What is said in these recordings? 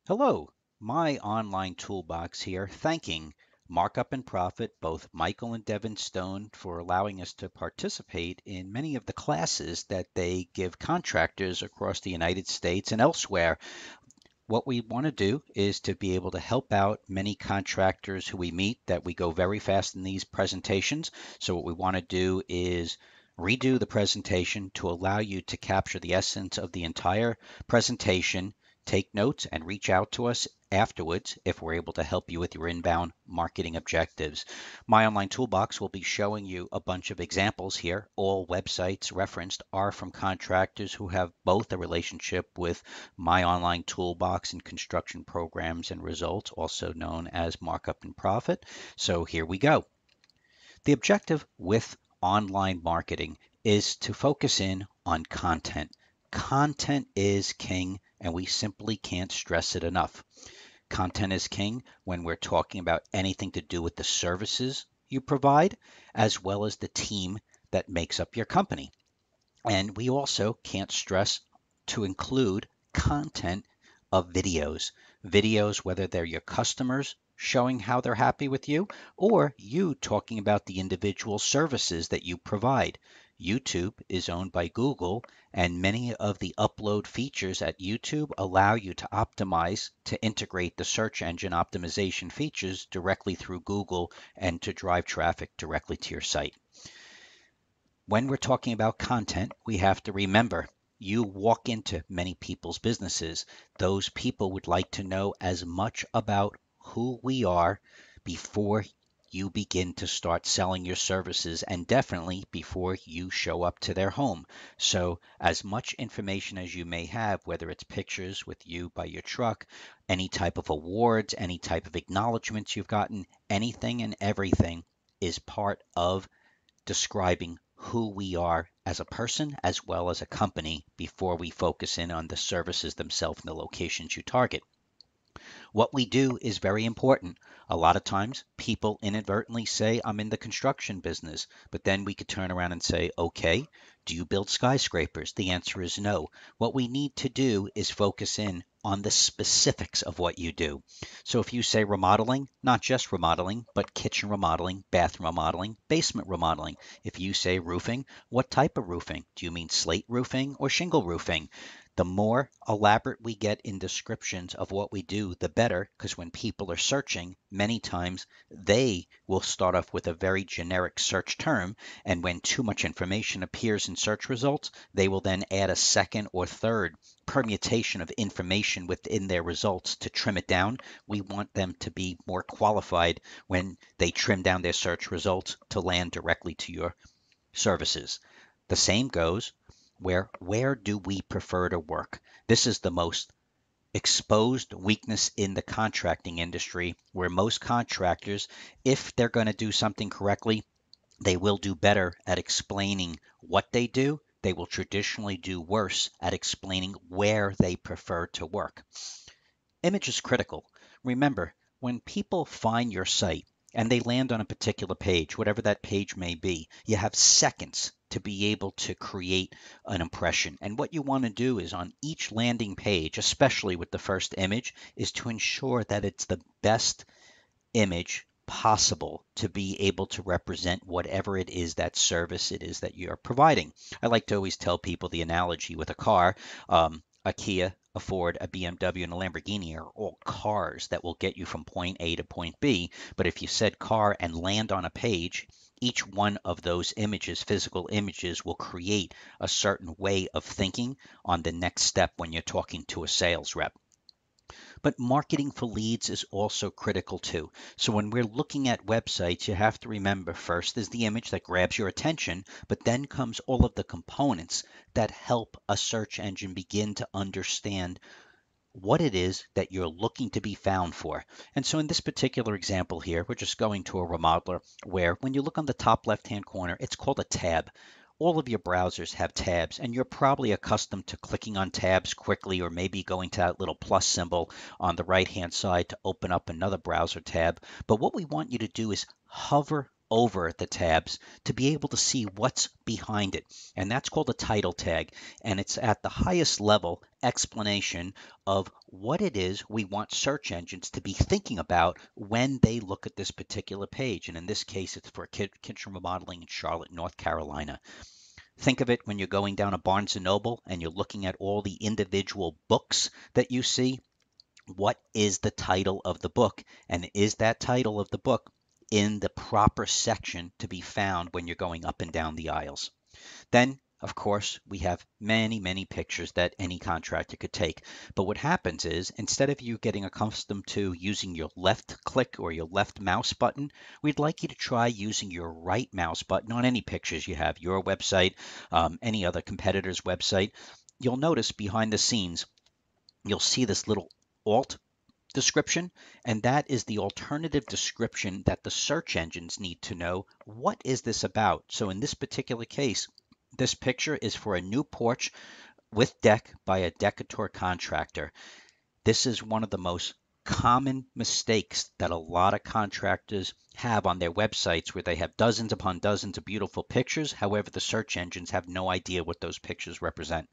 Hello, my online toolbox here, thanking Markup and Profit, both Michael and Devin Stone, for allowing us to participate in many of the classes that they give contractors across the United States and elsewhere. What we want to do is to be able to help out many contractors who we meet that we go very fast in these presentations. So what we want to do is redo the presentation to allow you to capture the essence of the entire presentation, take notes, and reach out to us afterwards if we're able to help you with your inbound marketing objectives. My Online Toolbox will be showing you a bunch of examples here. All websites referenced are from contractors who have both a relationship with My Online Toolbox and construction programs and results, also known as Markup and Profit. So here we go. The objective with online marketing is to focus in on content. Content is king, and we simply can't stress it enough. Content is king when we're talking about anything to do with the services you provide, as well as the team that makes up your company. And we also can't stress to include content of videos. Videos, whether they're your customers showing how they're happy with you, or you talking about the individual services that you provide. YouTube is owned by Google, and many of the upload features at YouTube allow you to optimize to integrate the search engine optimization features directly through Google and to drive traffic directly to your site. When we're talking about content, we have to remember you walk into many people's businesses. Those people would like to know as much about who we are before you begin to start selling your services, and definitely before you show up to their home. So as much information as you may have, whether it's pictures with you by your truck, any type of awards, any type of acknowledgments you've gotten, anything and everything is part of describing who we are as a person as well as a company before we focus in on the services themselves and the locations you target. What we do is very important. A lot of times people inadvertently say, I'm in the construction business, but then we could turn around and say, okay, do you build skyscrapers? The answer is no. What we need to do is focus in on the specifics of what you do. So if you say remodeling, not just remodeling, but kitchen remodeling, bathroom remodeling, basement remodeling. If you say roofing, what type of roofing? Do you mean slate roofing or shingle roofing? The more elaborate we get in descriptions of what we do, the better, because when people are searching, many times they will start off with a very generic search term, and when too much information appears in search results, they will then add a second or third permutation of information within their results to trim it down. We want them to be more qualified when they trim down their search results to land directly to your services. The same goes where do we prefer to work? This is the most exposed weakness in the contracting industry, where most contractors, if they're going to do something correctly, they will do better at explaining what they do. They will traditionally do worse at explaining where they prefer to work. Image is critical. Remember, when people find your site and they land on a particular page, whatever that page may be, you have seconds to be able to create an impression. And what you want to do is on each landing page, especially with the first image, is to ensure that it's the best image possible to be able to represent whatever it is that service it is that you're providing. I like to always tell people the analogy with a car. A Kia, a Ford, a BMW, and a Lamborghini are all cars that will get you from point A to point B. But if you said car and land on a page, each one of those images, physical images, will create a certain way of thinking on the next step when you're talking to a sales rep. But marketing for leads is also critical too. So when we're looking at websites, you have to remember first is the image that grabs your attention, but then comes all of the components that help a search engine begin to understand what it is that you're looking to be found for. And so in this particular example here, we're just going to a remodeler where when you look on the top left-hand corner, it's called a tab. All of your browsers have tabs, and you're probably accustomed to clicking on tabs quickly or maybe going to that little plus symbol on the right-hand side to open up another browser tab. But what we want you to do is hover over the tabs to be able to see what's behind it. And that's called a title tag. And it's at the highest level explanation of what it is we want search engines to be thinking about when they look at this particular page. And in this case, it's for kitchen remodeling in Charlotte, North Carolina. Think of it when you're going down a Barnes and Noble and you're looking at all the individual books that you see. What is the title of the book? And is that title of the book in the proper section to be found when you're going up and down the aisles? Then, of course, we have many, many pictures that any contractor could take. But what happens is, instead of you getting accustomed to using your left click or your left mouse button, we'd like you to try using your right mouse button on any pictures you have, your website, any other competitor's website. You'll notice behind the scenes, you'll see this little Alt description, and that is the alternative description that the search engines need to know. What is this about? So in this particular case, this picture is for a new porch with deck by a decorator contractor. This is one of the most common mistakes that a lot of contractors have on their websites, where they have dozens upon dozens of beautiful pictures. However, the search engines have no idea what those pictures represent.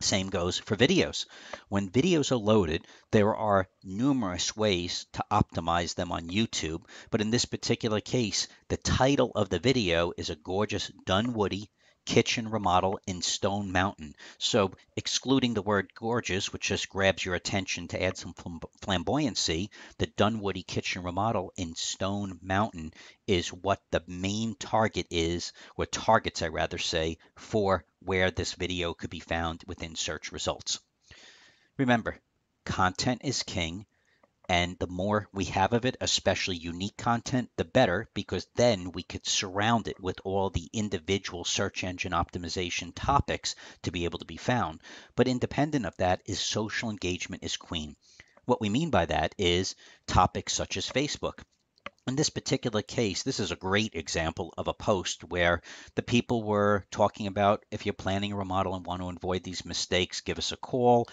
Same goes for videos. When videos are loaded, there are numerous ways to optimize them on YouTube, but in this particular case, the title of the video is a gorgeous Dunwoody kitchen remodel in Stone Mountain. So excluding the word gorgeous, which just grabs your attention to add some flamboyancy, the Dunwoody kitchen remodel in Stone Mountain is what the main target is, or targets I rather say, for where this video could be found within search results. Remember, content is king, and the more we have of it, especially unique content, the better, because then we could surround it with all the individual search engine optimization topics to be able to be found. But independent of that is social engagement is queen. What we mean by that is topics such as Facebook. In this particular case, this is a great example of a post where the people were talking about, if you're planning a remodel and want to avoid these mistakes, give us a call.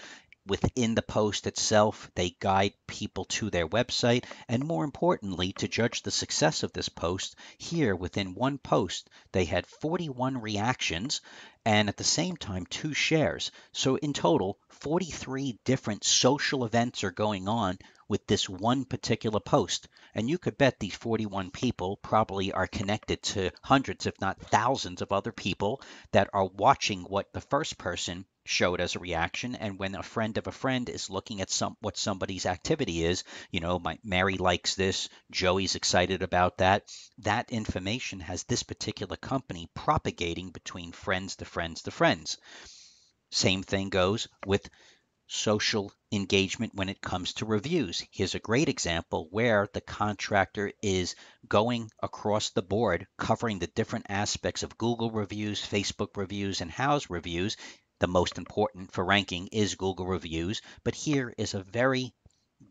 Within the post itself, they guide people to their website. And more importantly, to judge the success of this post, here within one post, they had 41 reactions and at the same time 2 shares. So in total, 43 different social events are going on with this one particular post. And you could bet these 41 people probably are connected to hundreds, if not thousands, of other people that are watching what the first person showed as a reaction. And when a friend of a friend is looking at what somebody's activity is, Mary likes this, Joey's excited about that, that information has this particular company propagating between friends to friends to friends. Same thing goes with social engagement when it comes to reviews. Here's a great example where the contractor is going across the board, covering the different aspects of Google reviews, Facebook reviews, and Houzz reviews. The most important for ranking is Google reviews, but here is a very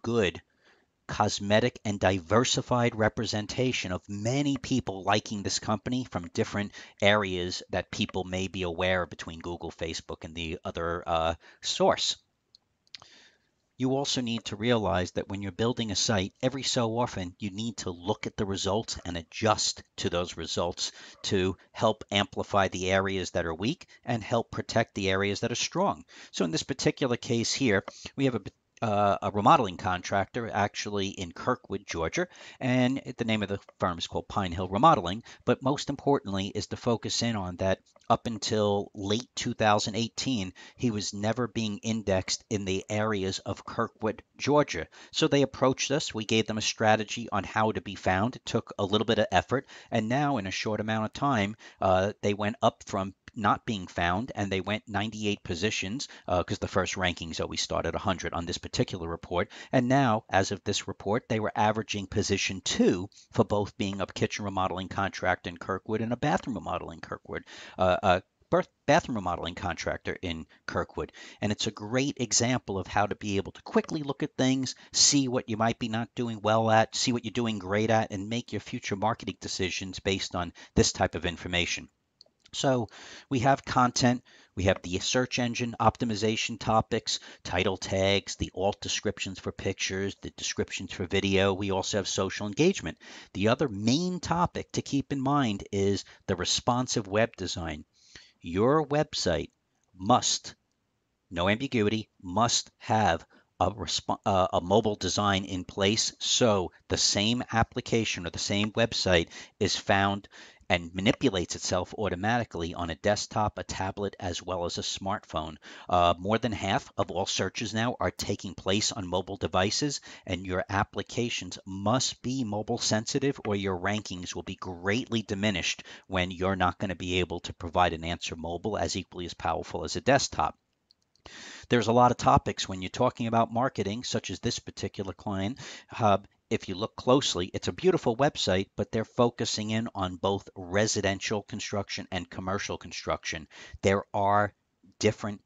good cosmetic and diversified representation of many people liking this company from different areas that people may be aware of between Google, Facebook, and the other source. You also need to realize that when you're building a site, every so often you need to look at the results and adjust to those results to help amplify the areas that are weak and help protect the areas that are strong. So in this particular case here, we have a remodeling contractor actually in Kirkwood, Georgia, and the name of the firm is called Pine Hill Remodeling. But most importantly is to focus in on that up until late 2018, he was never being indexed in the areas of Kirkwood, Georgia. So they approached us. We gave them a strategy on how to be found. It took a little bit of effort. And now, in a short amount of time, they went up from not being found, and they went 98 positions because the first rankings always start at 100 on this particular report. And now, as of this report, they were averaging position 2 for both being a kitchen remodeling contractor in Kirkwood and a bathroom remodeling Kirkwood. Bathroom remodeling contractor in Kirkwood. And it's a great example of how to be able to quickly look at things, see what you might be not doing well at, see what you're doing great at, and make your future marketing decisions based on this type of information. So we have content, We have the search engine optimization topics, title tags, the alt descriptions for pictures, the descriptions for video. We also have social engagement. The other main topic to keep in mind is the responsive web design. Your website must, no ambiguity, must have a mobile design in place so the same application or the same website is found and manipulates itself automatically on a desktop, a tablet, as well as a smartphone. More than half of all searches now are taking place on mobile devices, and your applications must be mobile sensitive or your rankings will be greatly diminished when you're not going to be able to provide an answer mobile as equally as powerful as a desktop. There's a lot of topics when you're talking about marketing, such as this particular client hub. If you look closely, it's a beautiful website, but they're focusing in on both residential construction and commercial construction. There are different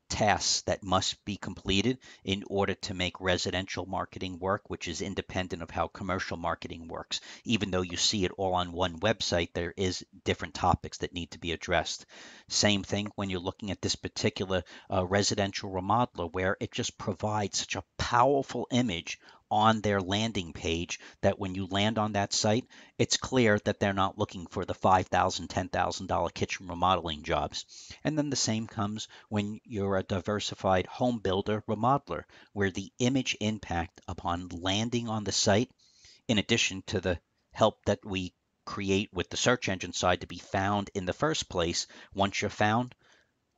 tasks that must be completed in order to make residential marketing work, which is independent of how commercial marketing works. Even though you see it all on one website, there is different topics that need to be addressed. Same thing when you're looking at this particular residential remodeler, where it just provides such a powerful image on their landing page that when you land on that site, it's clear that they're not looking for the $5,000, $10,000 kitchen remodeling jobs. And then the same comes when you're a diversified home builder remodeler, where the image impact upon landing on the site, in addition to the help that we create with the search engine side to be found in the first place, once you're found,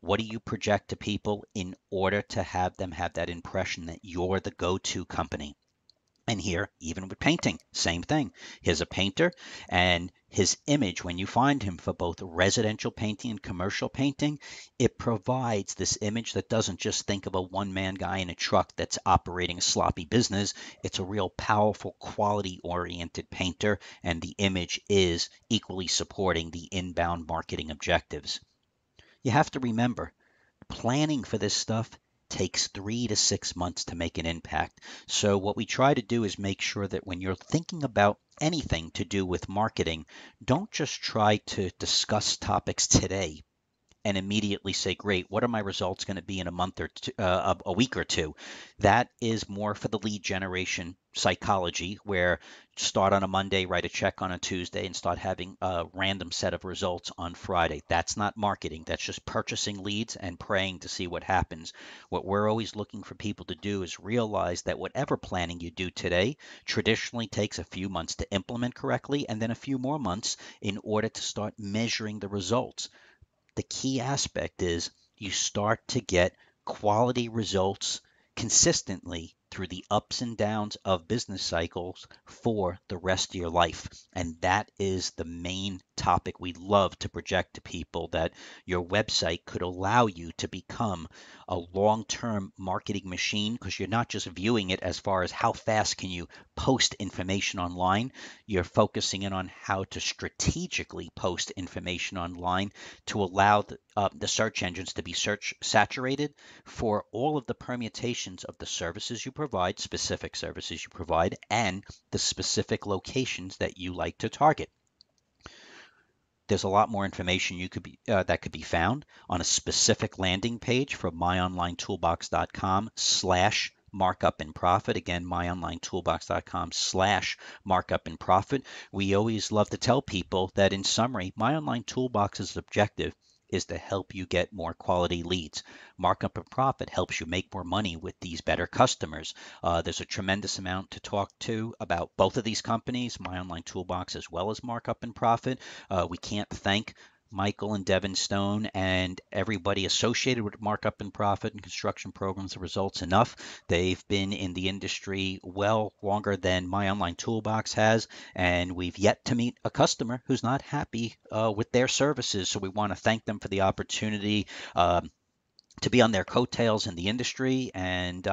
what do you project to people in order to have them have that impression that you're the go-to company? And here, even with painting, same thing. Here's a painter, and his image, when you find him for both residential painting and commercial painting, it provides this image that doesn't just think of a one-man guy in a truck that's operating a sloppy business. It's a real powerful, quality-oriented painter, and the image is equally supporting the inbound marketing objectives. You have to remember, planning for this stuff takes 3 to 6 months to make an impact. So what we try to do is make sure that when you're thinking about anything to do with marketing, don't just try to discuss topics today and immediately say, great, what are my results going to be in a month or two, a week or two? That is more for the lead generation psychology, where start on a Monday, write a check on a Tuesday, and start having a random set of results on Friday. That's not marketing. That's just purchasing leads and praying to see what happens. What we're always looking for people to do is realize that whatever planning you do today traditionally takes a few months to implement correctly, and then a few more months in order to start measuring the results. The key aspect is you start to get quality results consistently through the ups and downs of business cycles for the rest of your life. And that is the main topic we love to project to people, that your website could allow you to become a long-term marketing machine, because you're not just viewing it as far as how fast can you post information online. You're focusing in on how to strategically post information online to allow the search engines to be search saturated for all of the permutations of the services you provide, specific services you provide, and the specific locations that you like to target. There's a lot more information that could be found on a specific landing page from myonlinetoolbox.com/ markup and profit. Again, myonlinetoolbox.com/ markup and profit. We always love to tell people that, in summary, My Online Toolbox's objective is to help you get more quality leads. Markup and Profit helps you make more money with these better customers. There's a tremendous amount to talk to about both of these companies, My Online Toolbox as well as Markup and Profit. We can't thank Michael and Devin Stone and everybody associated with Markup and Profit and construction programs and results enough. They've been in the industry well longer than My Online Toolbox has, and we've yet to meet a customer who's not happy with their services. So we want to thank them for the opportunity to be on their coattails in the industry, and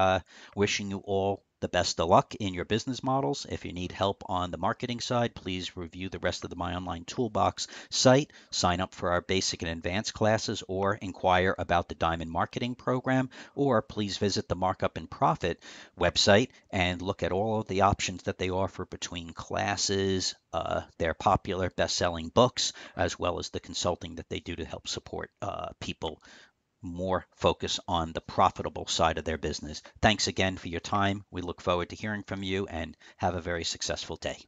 wishing you all the best of luck in your business models. If you need help on the marketing side, please review the rest of the My Online Toolbox site, sign up for our basic and advanced classes, or inquire about the Diamond Marketing Program, or please visit the Markup and Profit website and look at all of the options that they offer between classes, their popular best-selling books, as well as the consulting that they do to help support people more focus on the profitable side of their business. Thanks again for your time. We look forward to hearing from you and have a very successful day.